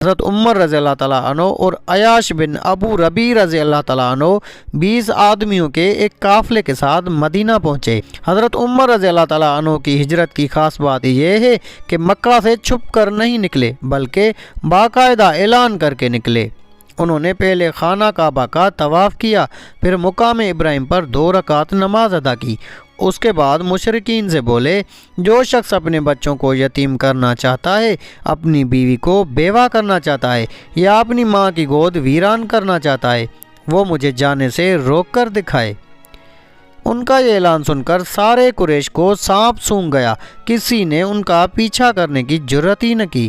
حضرت عمر رضی اللہ تعالیٰ عنہ اور عیاش بن ابو ربی رضی اللہ تعالیٰ عنہ 20 آدمیوں کے ایک قافلے کے ساتھ مدینہ پہنچے۔ حضرت عمر رضی اللہ تعالیٰ عنہ کی ہجرت کی خاص بات یہ ہے کہ مکہ سے چھپ کر نہیں نکلے بلکہ باقاعدہ اعلان کر کے نکلے۔ انہوں نے پہلے خانہ کعبہ کا طواف کیا، پھر مقام ابراہیم پر 2 رکعت نماز ادا کی۔ اس کے بعد مشرکین سے بولے، جو شخص اپنے بچوں کو یتیم کرنا چاہتا ہے، اپنی بیوی کو بیوہ کرنا چاہتا ہے یا اپنی ماں کی گود ویران کرنا چاہتا ہے، وہ مجھے جانے سے روک کر دکھائے۔ ان کا یہ اعلان سن کر سارے قریش کو سانپ سونگھ گیا، کسی نے ان کا پیچھا کرنے کی جرأت ہی نہ کی۔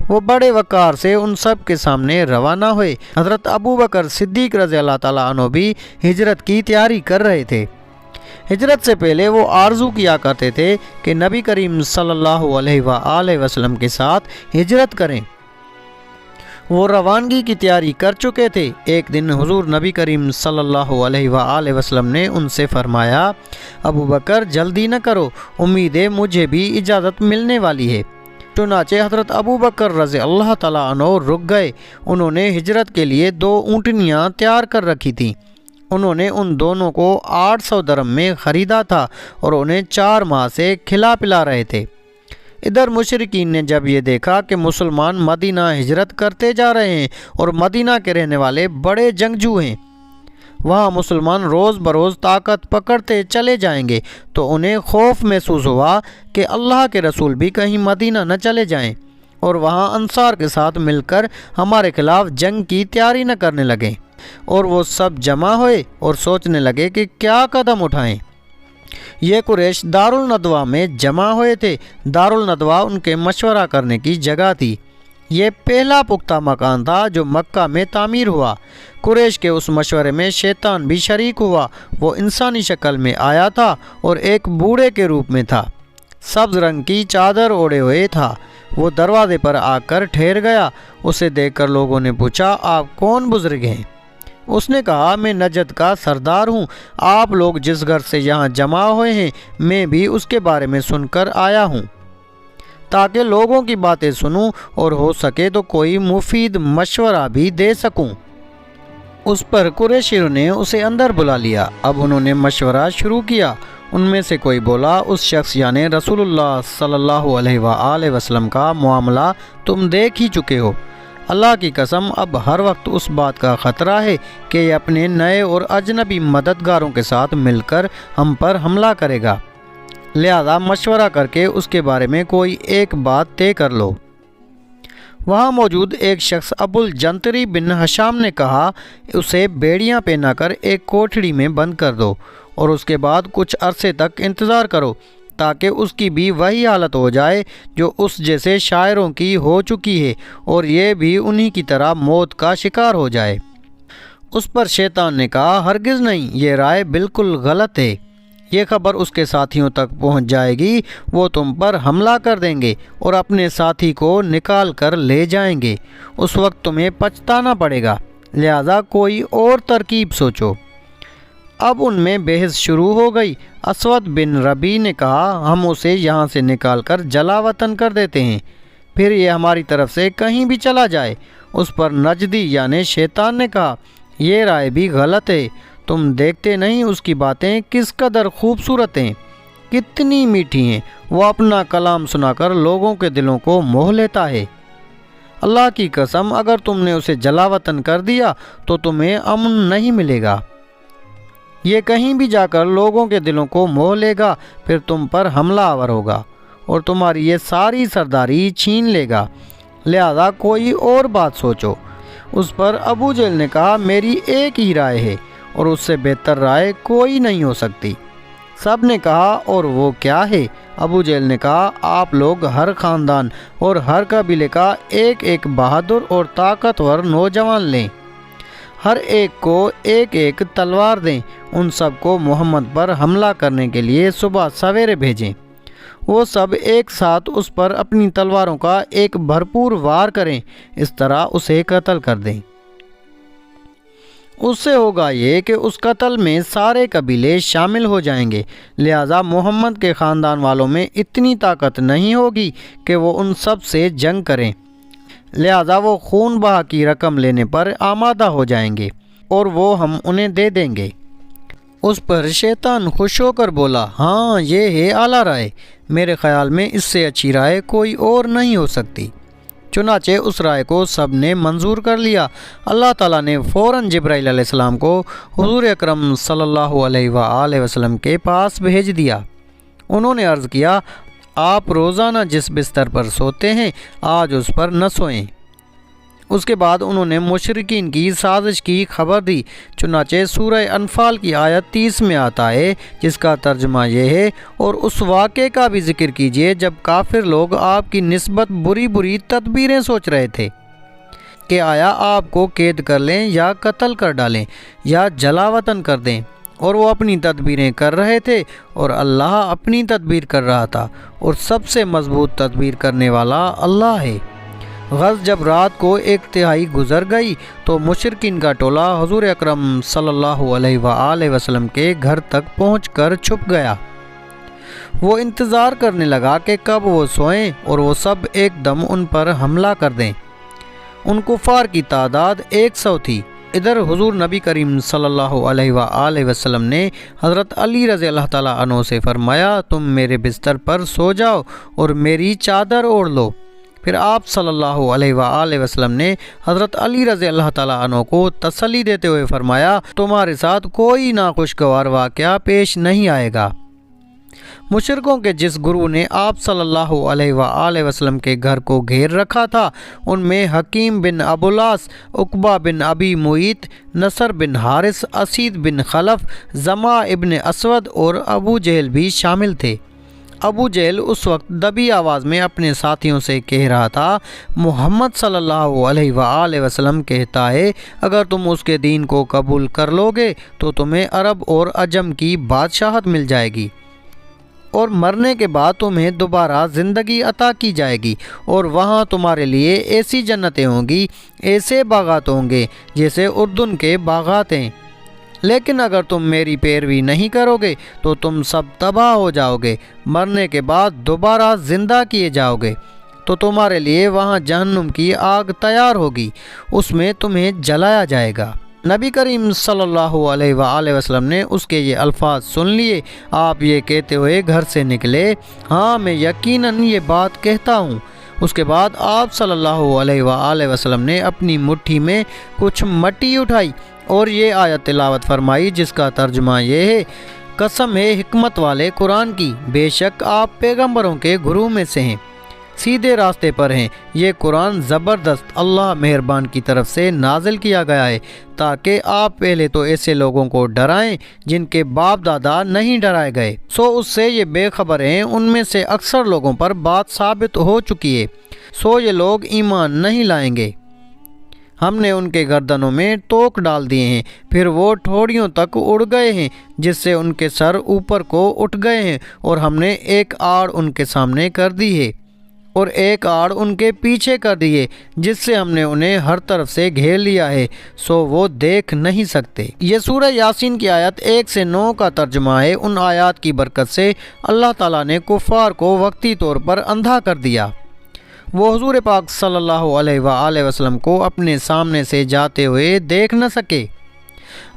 وہ بڑے وقار سے ان سب کے سامنے روانہ ہوئے۔ حضرت ابو بکر صدیق رضی اللہ تعالیٰ عنہ بھی ہجرت کی تیاری کر رہے تھے۔ ہجرت سے پہلے وہ آرزو کیا کرتے تھے کہ نبی کریم صلی اللہ علیہ وآلہ وسلم کے ساتھ ہجرت کریں۔ وہ روانگی کی تیاری کر چکے تھے۔ ایک دن حضور نبی کریم صلی اللہ علیہ وآلہ وسلم نے ان سے فرمایا، ابو بکر جلدی نہ کرو، امید ہے مجھے بھی اجازت ملنے والی ہے۔ چنانچہ حضرت ابو بکر رضی اللہ تعالیٰ عنہ رک گئے۔ انہوں نے ہجرت کے لیے 2 اونٹنیاں تیار کر رکھی تھیں۔ انہوں نے ان دونوں کو 800 درہم میں خریدا تھا اور انہیں 4 ماہ سے کھلا پلا رہے تھے۔ ادھر مشرکین نے جب یہ دیکھا کہ مسلمان مدینہ ہجرت کرتے جا رہے ہیں اور مدینہ کے رہنے والے بڑے جنگجو ہیں، وہاں مسلمان روز بروز طاقت پکڑتے چلے جائیں گے، تو انہیں خوف محسوس ہوا کہ اللہ کے رسول بھی کہیں مدینہ نہ چلے جائیں اور وہاں انصار کے ساتھ مل کر ہمارے خلاف جنگ کی تیاری نہ کرنے لگیں۔ اور وہ سب جمع ہوئے اور سوچنے لگے کہ کیا قدم اٹھائیں۔ یہ قریش دارالندوہ میں جمع ہوئے تھے۔ دارالندوہ ان کے مشورہ کرنے کی جگہ تھی۔ یہ پہلا پختہ مکان تھا جو مکہ میں تعمیر ہوا۔ قریش کے اس مشورے میں شیطان بھی شریک ہوا۔ وہ انسانی شکل میں آیا تھا اور ایک بوڑھے کے روپ میں تھا، سبز رنگ کی چادر اوڑھے ہوئے تھا۔ وہ دروازے پر آ کر ٹھہر گیا۔ اسے دیکھ کر لوگوں نے پوچھا، آپ کون بزرگ ہیں؟ اس نے کہا، میں نجد کا سردار ہوں۔ آپ لوگ جس گھر سے یہاں جمع ہوئے ہیں، میں بھی اس کے بارے میں سن کر آیا ہوں تاکہ لوگوں کی باتیں سنوں اور ہو سکے تو کوئی مفید مشورہ بھی دے سکوں۔ اس پر قریشیوں نے اسے اندر بلا لیا۔ اب انہوں نے مشورہ شروع کیا۔ ان میں سے کوئی بولا، اس شخص یعنی رسول اللہ صلی اللہ علیہ وآلہ وسلم کا معاملہ تم دیکھ ہی چکے ہو۔ اللہ کی قسم، اب ہر وقت اس بات کا خطرہ ہے کہ یہ اپنے نئے اور اجنبی مددگاروں کے ساتھ مل کر ہم پر حملہ کرے گا، لہذا مشورہ کر کے اس کے بارے میں کوئی ایک بات طے کر لو۔ وہاں موجود ایک شخص ابو الجنتری بن ہشام نے کہا، اسے بیڑیاں پہنا کر ایک کوٹھڑی میں بند کر دو اور اس کے بعد کچھ عرصے تک انتظار کرو تاکہ اس کی بھی وہی حالت ہو جائے جو اس جیسے شاعروں کی ہو چکی ہے اور یہ بھی انہی کی طرح موت کا شکار ہو جائے۔ اس پر شیطان نے کہا، ہرگز نہیں، یہ رائے بالکل غلط ہے۔ یہ خبر اس کے ساتھیوں تک پہنچ جائے گی، وہ تم پر حملہ کر دیں گے اور اپنے ساتھی کو نکال کر لے جائیں گے۔ اس وقت تمہیں پچھتانا پڑے گا، لہذا کوئی اور ترکیب سوچو۔ اب ان میں بحث شروع ہو گئی۔ اسود بن ربی نے کہا، ہم اسے یہاں سے نکال کر جلا وطن کر دیتے ہیں، پھر یہ ہماری طرف سے کہیں بھی چلا جائے۔ اس پر نجدی یعنی شیطان نے کہا، یہ رائے بھی غلط ہے۔ تم دیکھتے نہیں اس کی باتیں کس قدر خوبصورت ہیں، کتنی میٹھی ہیں۔ وہ اپنا کلام سنا کر لوگوں کے دلوں کو موہ لیتا ہے۔ اللہ کی قسم، اگر تم نے اسے جلا وطن کر دیا تو تمہیں امن نہیں ملے گا۔ یہ کہیں بھی جا کر لوگوں کے دلوں کو موہ لے گا، پھر تم پر حملہ آور ہوگا اور تمہاری یہ ساری سرداری چھین لے گا، لہذا کوئی اور بات سوچو۔ اس پر ابو جہل نے کہا، میری ایک ہی رائے ہے اور اس سے بہتر رائے کوئی نہیں ہو سکتی۔ سب نے کہا، اور وہ کیا ہے؟ ابو جہل نے کہا، آپ لوگ ہر خاندان اور ہر قبیلے کا ایک ایک بہادر اور طاقتور نوجوان لیں، ہر ایک کو ایک ایک تلوار دیں، ان سب کو محمد پر حملہ کرنے کے لیے صبح سویرے بھیجیں۔ وہ سب ایک ساتھ اس پر اپنی تلواروں کا ایک بھرپور وار کریں، اس طرح اسے قتل کر دیں۔ اس سے ہوگا یہ کہ اس قتل میں سارے قبیلے شامل ہو جائیں گے، لہذا محمد کے خاندان والوں میں اتنی طاقت نہیں ہوگی کہ وہ ان سب سے جنگ کریں۔ لہذا وہ خون بہا کی رقم لینے پر آمادہ ہو جائیں گے اور وہ ہم انہیں دے دیں گے۔ اس پر شیطان خوش ہو کر بولا، ہاں یہ ہے اعلیٰ رائے، میرے خیال میں اس سے اچھی رائے کوئی اور نہیں ہو سکتی۔ چنانچہ اس رائے کو سب نے منظور کر لیا۔ اللہ تعالیٰ نے فوراً جبرائیل علیہ السلام کو حضور اکرم صلی اللہ علیہ وآلہ وسلم کے پاس بھیج دیا۔ انہوں نے عرض کیا، آپ روزانہ جس بستر پر سوتے ہیں آج اس پر نہ سوئیں۔ اس کے بعد انہوں نے مشرکین کی سازش کی خبر دی۔ چنانچہ سورہ انفال کی آیت 30 میں آتا ہے، جس کا ترجمہ یہ ہے، اور اس واقعے کا بھی ذکر کیجئے جب کافر لوگ آپ کی نسبت بری بری تدبیریں سوچ رہے تھے کہ آیا آپ کو قید کر لیں یا قتل کر ڈالیں یا جلا وطن کر دیں، اور وہ اپنی تدبیریں کر رہے تھے اور اللہ اپنی تدبیر کر رہا تھا، اور سب سے مضبوط تدبیر کرنے والا اللہ ہے۔ غز جب رات کو 1/3 گزر گئی تو مشرکین کا ٹولہ حضور اکرم صلی اللہ علیہ وآلہ وسلم کے گھر تک پہنچ کر چھپ گیا۔ وہ انتظار کرنے لگا کہ کب وہ سوئیں اور وہ سب ایک دم ان پر حملہ کر دیں۔ ان کفار کی تعداد 100 تھی۔ ادھر حضور نبی کریم صلی اللہ علیہ وآلہ وسلم نے حضرت علی رضی اللہ تعالیٰ عنہ سے فرمایا، تم میرے بستر پر سو جاؤ اور میری چادر اوڑھ لو۔ پھر آپ صلی اللہ علیہ وآلہ وسلم نے حضرت علی رضی اللہ تعالیٰ عنہ کو تسلی دیتے ہوئے فرمایا، تمہارے ساتھ کوئی ناخوشگوار واقعہ پیش نہیں آئے گا۔ مشرکوں کے جس گروہ نے آپ صلی اللہ علیہ وآلہ وسلم کے گھر کو گھیر رکھا تھا، ان میں حکیم بن ابو العاص، عقبہ بن ابی معیط، نصر بن حارث، اسید بن خلف، زمع ابن اسود اور ابو جہل بھی شامل تھے۔ ابو جہل اس وقت دبی آواز میں اپنے ساتھیوں سے کہہ رہا تھا، محمد صلی اللہ علیہ وآلہ وسلم کہتا ہے، اگر تم اس کے دین کو قبول کر لو گے تو تمہیں عرب اور عجم کی بادشاہت مل جائے گی، اور مرنے کے بعد تمہیں دوبارہ زندگی عطا کی جائے گی، اور وہاں تمہارے لیے ایسی جنتیں ہوں گی، ایسے باغات ہوں گے جیسے اردن کے باغات ہیں۔ لیکن اگر تم میری پیروی نہیں کرو گے تو تم سب تباہ ہو جاؤ گے، مرنے کے بعد دوبارہ زندہ کیے جاؤ گے، تو تمہارے لیے وہاں جہنم کی آگ تیار ہوگی، اس میں تمہیں جلایا جائے گا۔ نبی کریم صلی اللہ علیہ وآلہ وسلم نے اس کے یہ الفاظ سن لیے۔ آپ یہ کہتے ہوئے گھر سے نکلے، ہاں میں یقیناً یہ بات کہتا ہوں۔ اس کے بعد آپ صلی اللہ علیہ وآلہ وسلم نے اپنی مٹھی میں کچھ مٹی اٹھائی اور یہ آیت تلاوت فرمائی، جس کا ترجمہ یہ ہے، قسم ہے حکمت والے قرآن کی، بے شک آپ پیغمبروں کے گروہ میں سے ہیں، سیدھے راستے پر ہیں۔ یہ قرآن زبردست اللہ مہربان کی طرف سے نازل کیا گیا ہے تاکہ آپ پہلے تو ایسے لوگوں کو ڈرائیں جن کے باپ دادا نہیں ڈرائے گئے، سو اس سے یہ بے خبر ہیں۔ ان میں سے اکثر لوگوں پر بات ثابت ہو چکی ہے، سو یہ لوگ ایمان نہیں لائیں گے۔ ہم نے ان کے گردنوں میں توق ڈال دیے ہیں، پھر وہ ٹھوڑیوں تک اڑ گئے ہیں، جس سے ان کے سر اوپر کو اٹھ گئے ہیں، اور ہم نے ایک آڑ ان کے سامنے کر دی ہے اور ایک آڑ ان کے پیچھے کر دی ہے، جس سے ہم نے انہیں ہر طرف سے گھیر لیا ہے، سو وہ دیکھ نہیں سکتے۔ یہ سورہ یاسین کی آیت 1 سے 9 کا ترجمہ ہے۔ ان آیات کی برکت سے اللہ تعالیٰ نے کفار کو وقتی طور پر اندھا کر دیا۔ وہ حضور پاک صلی اللہ علیہ وآلہ وسلم کو اپنے سامنے سے جاتے ہوئے دیکھ نہ سکے۔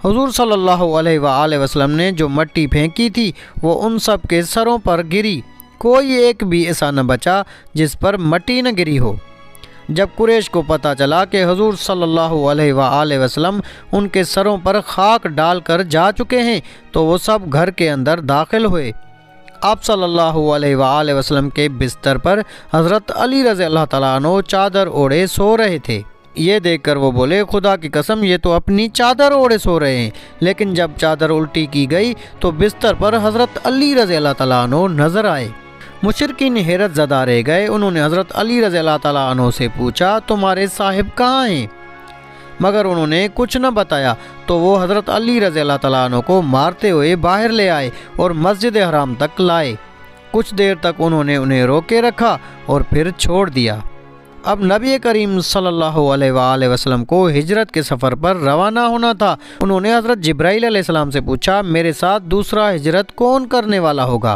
حضور صلی اللہ علیہ وآلہ وسلم نے جو مٹی پھینکی تھی وہ ان سب کے سروں پر گری، کوئی ایک بھی ایسا نہ بچا جس پر مٹی نہ گری ہو۔ جب قریش کو پتہ چلا کہ حضور صلی اللہ علیہ وآلہ وسلم ان کے سروں پر خاک ڈال کر جا چکے ہیں تو وہ سب گھر کے اندر داخل ہوئے۔ آپ صلی اللہ علیہ وآلہ وسلم کے بستر پر حضرت علی رضی اللہ تعالیٰ عنہ چادر اوڑھے سو رہے تھے۔ یہ دیکھ کر وہ بولے، خدا کی قسم یہ تو اپنی چادر اوڑھے سو رہے ہیں۔ لیکن جب چادر الٹی کی گئی تو بستر پر حضرت علی رضی اللہ تعالیٰ عنہ نظر آئے۔ مشرکین حیرت زدہ رہ گئے۔ انہوں نے حضرت علی رضی اللہ تعالیٰ عنہ سے پوچھا، تمہارے صاحب کہاں ہیں؟ مگر انہوں نے کچھ نہ بتایا، تو وہ حضرت علی رضی اللہ تعالیٰ عنہ کو مارتے ہوئے باہر لے آئے اور مسجد حرام تک لائے۔ کچھ دیر تک انہوں نے انہیں روکے رکھا اور پھر چھوڑ دیا۔ اب نبی کریم صلی اللہ علیہ وآلہ وسلم کو ہجرت کے سفر پر روانہ ہونا تھا۔ انہوں نے حضرت جبرائیل علیہ السلام سے پوچھا، میرے ساتھ دوسرا ہجرت کون کرنے والا ہوگا؟